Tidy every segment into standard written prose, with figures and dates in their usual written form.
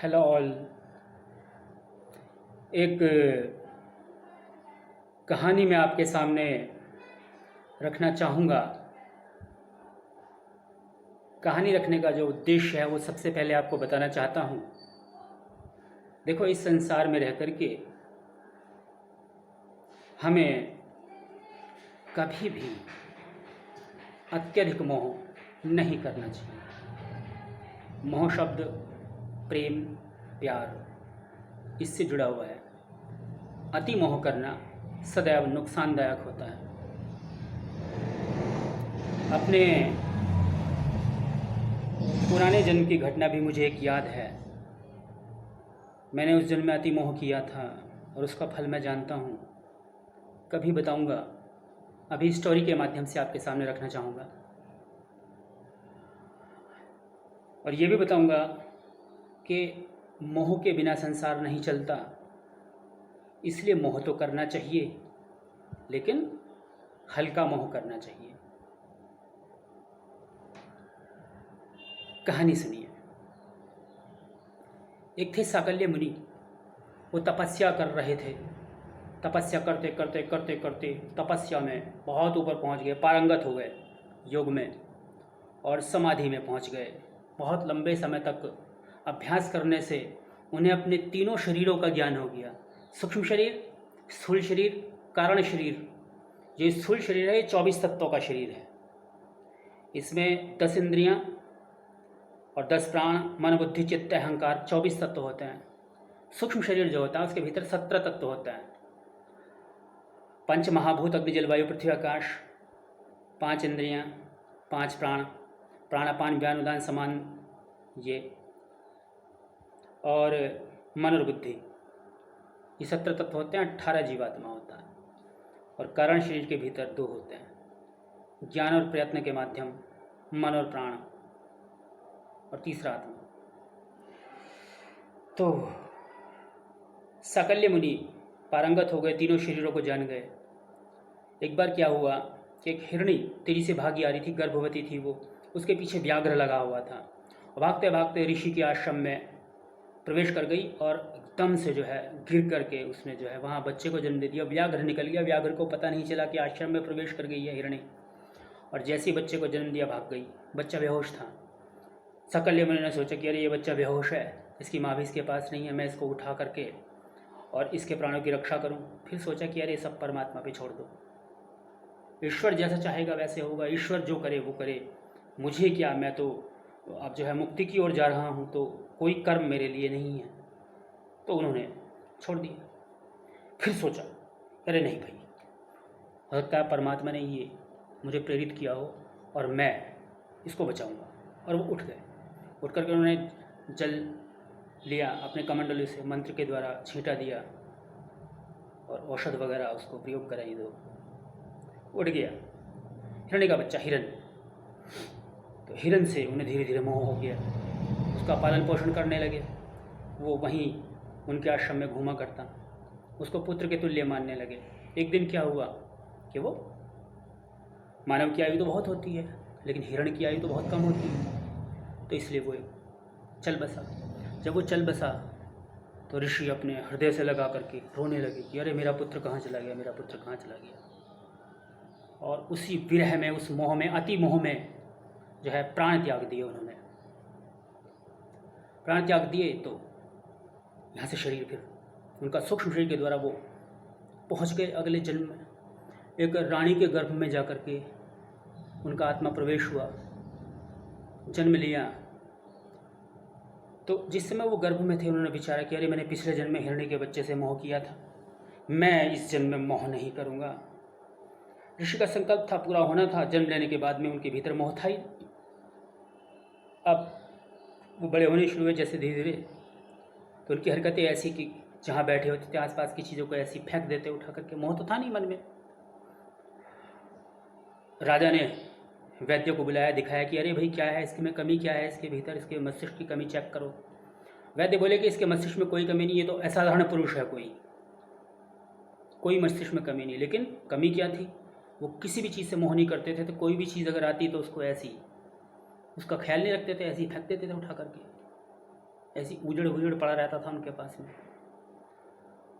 Hello all. एक कहानी मैं आपके सामने रखना चाहूँगा। कहानी रखने का जो उद्देश्य है वो सबसे पहले आपको बताना चाहता हूँ। देखो, इस संसार में रह कर के हमें कभी भी अत्यधिक मोह नहीं करना चाहिए। मोह शब्द प्रेम, प्यार, इससे जुड़ा हुआ है। अति मोह करना सदैव नुकसानदायक होता है। अपने पुराने जन्म की घटना भी मुझे एक याद है। मैंने उस जन्म में अति मोह किया था और उसका फल मैं जानता हूँ। कभी बताऊँगा, अभी स्टोरी के माध्यम से आपके सामने रखना चाहूँगा। और ये भी बताऊँगा कि मोह के बिना संसार नहीं चलता, इसलिए मोह तो करना चाहिए, लेकिन हल्का मोह करना चाहिए। कहानी सुनिए। एक थे साकल्य मुनि। वो तपस्या कर रहे थे। तपस्या करते करते करते करते तपस्या में बहुत ऊपर पहुंच गए, पारंगत हो गए योग में और समाधि में पहुंच गए। बहुत लंबे समय तक अभ्यास करने से उन्हें अपने तीनों शरीरों का ज्ञान हो गया। सूक्ष्म शरीर, स्थूल शरीर, कारण शरीर। जो स्थूल शरीर है ये 24 तत्वों का शरीर है। इसमें 10 इंद्रियां और 10 प्राण, मन, बुद्धि, चित्त, अहंकार, 24 तत्व होते हैं। सूक्ष्म शरीर जो होता है उसके भीतर 17 तत्व होता है। पंच महाभूत अग्नि जल वायु पृथ्वी आकाश, 5 इंद्रियां, 5 प्राण, प्राणापान व्यान उदान समान ये, और मन और बुद्धि, ये 17 तत्व होते हैं। 18 जीवात्मा होता है। और कारण शरीर के भीतर 2 होते हैं, ज्ञान और प्रयत्न के माध्यम मन और प्राण, और तीसरा आत्मा। तो साकल्य मुनि पारंगत हो गए, तीनों शरीरों को जान गए। एक बार क्या हुआ कि एक हिरणी तेजी से भागी आ रही थी, गर्भवती थी वो। उसके पीछे व्याघ्र लगा हुआ था। भागते भागते ऋषि के आश्रम में प्रवेश कर गई और एकदम से जो है गिर करके उसने जो है वहाँ बच्चे को जन्म दे दिया। व्याघ्र निकल गया। व्याघ्र को पता नहीं चला कि आश्रम में प्रवेश कर गई है हिरणी, और जैसे ही बच्चे को जन्म दिया भाग गई। बच्चा बेहोश था। साकल्य मुनि ने सोचा कि अरे ये बच्चा बेहोश है, इसकी माँ भी इसके पास नहीं है, मैं इसको उठा करके और इसके प्राणों की रक्षा करूं। फिर सोचा कि अरे सब परमात्मा पे छोड़ दो, ईश्वर जैसा चाहेगा वैसे होगा, ईश्वर जो करे वो करे, मुझे क्या, मैं तो अब जो है मुक्ति की ओर जा रहा हूं, तो कोई कर्म मेरे लिए नहीं है। तो उन्होंने छोड़ दिया। फिर सोचा अरे नहीं भाई, हो सकता है परमात्मा ने ये मुझे प्रेरित किया हो और मैं इसको बचाऊंगा। और वो उठ गए। उठ करके उन्होंने जल लिया, अपने कमंडलों से मंत्र के द्वारा छींटा दिया और औषध वगैरह उसको प्रयोग कराई। दो उड़ गया हिरणी का बच्चा, हिरन। तो हिरन से उन्हें धीरे धीरे मोह हो गया। उसका पालन पोषण करने लगे। वो वहीं उनके आश्रम में घूमा करता, उसको पुत्र के तुल्य मानने लगे। एक दिन क्या हुआ कि वो, मानव की आयु तो बहुत होती है लेकिन हिरण की आयु तो बहुत कम होती है, तो इसलिए वो चल बसा। जब वो चल बसा तो ऋषि अपने हृदय से लगा करके रोने लगे कि अरे मेरा पुत्र कहाँ चला गया, मेरा पुत्र कहाँ चला गया। और उसी विरह में, उस मोह में, अति मोह में जो है प्राण त्याग दिए उन्होंने। प्राण त्याग दिए तो यहाँ से शरीर, फिर उनका सूक्ष्म शरीर के द्वारा वो पहुँच गए अगले जन्म में। एक रानी के गर्भ में जा कर के उनका आत्मा प्रवेश हुआ, जन्म लिया। तो जिस समय वो गर्भ में थे उन्होंने विचारा कि अरे मैंने पिछले जन्म में हिरणी के बच्चे से मोह किया था, मैं इस जन्म में मोह नहीं करूँगा। ऋषि का संकल्प था, पूरा होना था। जन्म लेने के बाद में उनके भीतर मोह था ही। अब वो बड़े होने शुरू हुए जैसे धीरे धीरे, तो उनकी हरकतें ऐसी कि जहाँ बैठे होते थे आसपास की चीज़ों को ऐसी फेंक देते उठा करके। मोह तो था नहीं मन में। राजा ने वैद्य को बुलाया, दिखाया कि अरे भाई क्या है इसके में कमी, क्या है इसके भीतर, इसके मस्तिष्क की कमी चेक करो। वैद्य बोले कि इसके मस्तिष्क में कोई कमी नहीं, ये तो असाधारण पुरुष है, कोई मस्तिष्क में कमी नहीं। लेकिन कमी क्या थी, वो किसी भी चीज़ से मोह नहीं करते थे। तो कोई भी चीज़ अगर आती तो उसको ऐसी, उसका ख्याल नहीं रखते थे, ऐसी फेंक देते थे उठा करके। ऐसी उजड़ उजड़ पड़ा रहता था उनके पास में।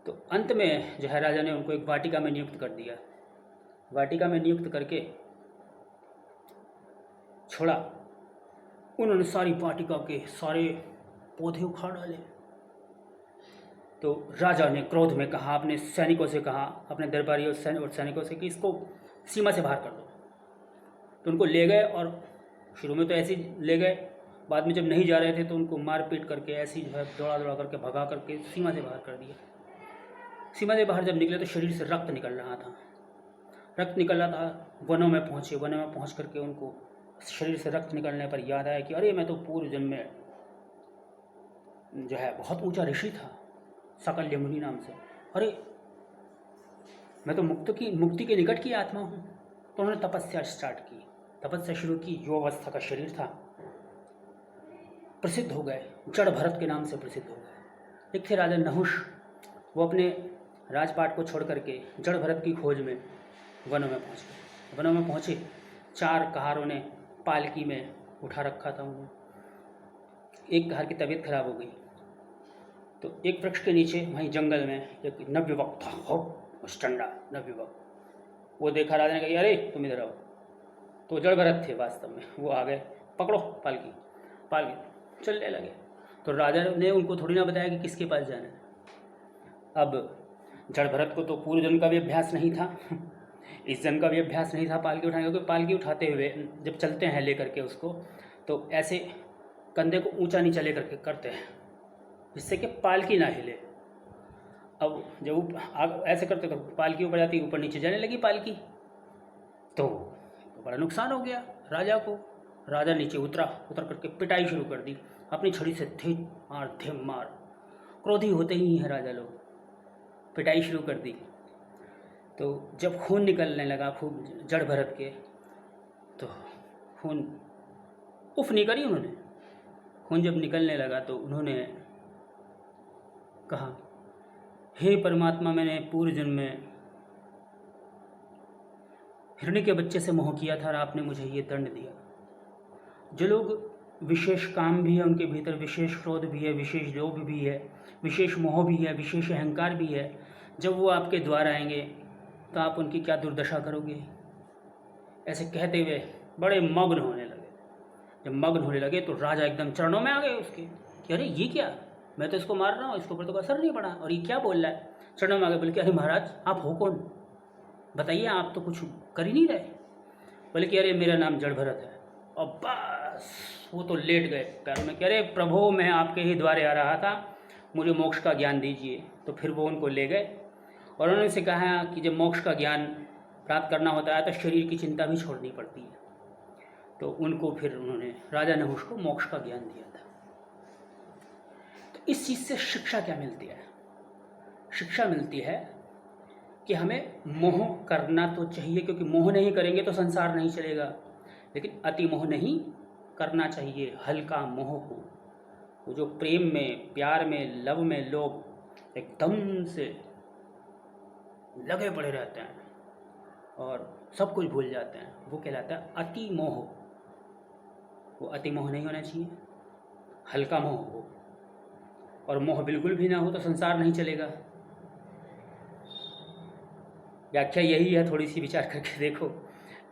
तो अंत में जो है राजा ने उनको एक वाटिका में नियुक्त कर दिया। वाटिका में नियुक्त करके छोड़ा। उन्होंने सारी वाटिका के सारे पौधे उखाड़ डाले। तो राजा ने क्रोध में कहा, अपने सैनिकों से कहा, अपने दरबारियों और सैनिकों से कि इसको सीमा से बाहर कर दो। तो उनको ले गए और शुरू में तो ऐसे ही ले गए, बाद में जब नहीं जा रहे थे तो उनको मार पीट करके ऐसे ही जो है दौड़ा दौड़ा करके भगा करके सीमा से बाहर कर दिया। सीमा से बाहर जब निकले तो शरीर से रक्त निकल रहा था। रक्त निकल रहा था। वनों में पहुँचे। वनों में पहुँच करके उनको शरीर से रक्त निकलने पर याद आया कि अरे मैं तो पूर्व जन्म में जो है बहुत ऊंचा ऋषि था, साकल्य मुनि नाम से। अरे मैं तो मुक्ति के निकट की आत्मा हूँ। तो उन्होंने तपस्या स्टार्ट की, तपस्या शुरू की। जो अवस्था का शरीर था, प्रसिद्ध हो गए, जड़ भरत के नाम से प्रसिद्ध हो गए। एक थे राजा नहुष, वो अपने राजपाट को छोड़ करके जड़ भरत की खोज में वनों में पहुँच गए। वनों में पहुँचे, 4 कहारों ने पालकी में उठा रखा था उन्हें। एक कहार की तबीयत खराब हो गई तो एक वृक्ष के नीचे वहीं जंगल में एक नवयुवक था, हो स्टंडा नवयुवक। वो देखा राजा ने कहा, अरे तुम इधर आओ। तो जड़ भरत थे वास्तव में। वो आ गए, पकड़ो पालकी। पालकी चलने लगे। तो राजा ने उनको थोड़ी ना बताया कि किसके पास जाना है। अब जड़ भरत को तो पूर्व जन्म का भी अभ्यास नहीं था, इस जन्म का भी अभ्यास नहीं था पालकी उठाने का। क्योंकि पालकी उठाते हुए जब चलते हैं ले करके उसको, तो ऐसे कंधे को ऊंचा नीचा ले करके करते हैं जिससे कि पालकी ना हिले। अब जब ऐसे करते तो पालकी ऊपर जाती, ऊपर नीचे जाने लगी पालकी, तो बड़ा नुकसान हो गया राजा को। राजा नीचे उतर करके पिटाई शुरू कर दी अपनी छड़ी से। धिम मार। क्रोधी होते ही हैं राजा लोग। पिटाई शुरू कर दी। तो जब खून निकलने लगा खूब जड़ भरत के, तो खून उफ नहीं करी उन्होंने। खून जब निकलने लगा तो उन्होंने कहा, हे परमात्मा, मैंने पूर्व जन्म में हिरणी के बच्चे से मोह किया था और आपने मुझे ये दंड दिया। जो लोग विशेष काम भी है, उनके भीतर विशेष क्रोध भी है, विशेष लोभ भी है, विशेष मोह भी है, विशेष अहंकार भी है, जब वो आपके द्वार आएंगे तो आप उनकी क्या दुर्दशा करोगे। ऐसे कहते हुए बड़े मग्न होने लगे। जब मग्न होने लगे तो राजा एकदम चरणों में आ गए उसके कि अरे ये क्या, मैं तो इसको मार रहा हूँ, इसके ऊपर तो असर नहीं पड़ा, और ये क्या बोल रहा है। चरणों में आ गए। बोले कि अरे महाराज आप हो कौन, बताइए, आप तो कुछ कर ही नहीं रहे। बोले कि अरे मेरा नाम जड़ भरत है। और बस वो तो लेट गए पैरों में, कह रहे प्रभु मैं आपके ही द्वारे आ रहा था, मुझे मोक्ष का ज्ञान दीजिए। तो फिर वो उनको ले गए और उन्होंने से कहा कि जब मोक्ष का ज्ञान प्राप्त करना होता है तो शरीर की चिंता भी छोड़नी पड़ती है। तो उनको फिर उन्होंने राजा नहुष को मोक्ष का ज्ञान दिया था। तो इस चीज़ से शिक्षा क्या मिलती है? शिक्षा मिलती है कि हमें मोह करना तो चाहिए, क्योंकि मोह नहीं करेंगे तो संसार नहीं चलेगा। लेकिन अति मोह नहीं करना चाहिए, हल्का मोह हो। वो जो प्रेम में, प्यार में, लव में लोग एकदम से लगे पड़े रहते हैं और सब कुछ भूल जाते हैं, वो कहलाता है अति मोह। वो अति मोह नहीं होना चाहिए, हल्का मोह हो। और मोह बिल्कुल भी ना हो तो संसार नहीं चलेगा। व्याख्या यही है, थोड़ी सी विचार करके देखो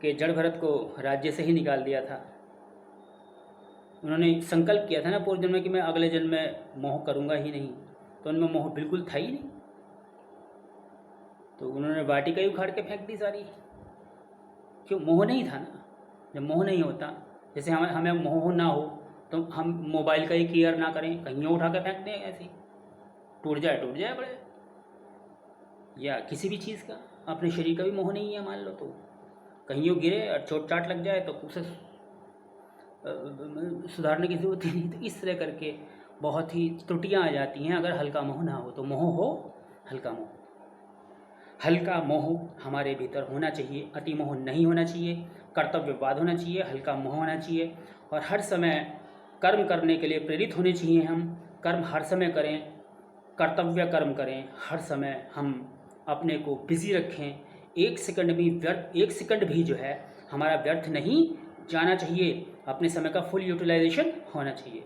कि जड़ भरत को राज्य से ही निकाल दिया था। उन्होंने संकल्प किया था ना पूर्व जन्म में कि मैं अगले जन्म में मोह करूँगा ही नहीं, तो उनमें मोह बिल्कुल था ही नहीं। तो उन्होंने वाटिका ही उखाड़ के फेंक दी सारी। क्यों? मोह नहीं था ना। जब मोह नहीं होता, जैसे हमें मोह ना हो तो हम मोबाइल का ही केयर ना करें, कहीं उठा के फेंक दें, ऐसे टूट जाए बड़े, या किसी भी चीज़ का, अपने शरीर का भी मोह नहीं है मान लो, तो कहीं गिरे और चोट चाट लग जाए तो उसे सुधारने की ज़रूरत ही नहीं। तो इस तरह करके बहुत ही त्रुटियां आ जाती हैं अगर हल्का मोह ना हो। तो मोह हो हल्का मोह। हल्का मोह हमारे भीतर होना चाहिए, अति मोह नहीं होना चाहिए, कर्तव्यवाद होना चाहिए, हल्का मोह होना चाहिए। और हर समय कर्म करने के लिए प्रेरित होने चाहिए। हम कर्म हर समय करें, कर्तव्य कर्म करें, हर समय हम अपने को बिजी रखें। एक सेकंड भी जो है हमारा व्यर्थ नहीं जाना चाहिए। अपने समय का फुल यूटिलाइजेशन होना चाहिए।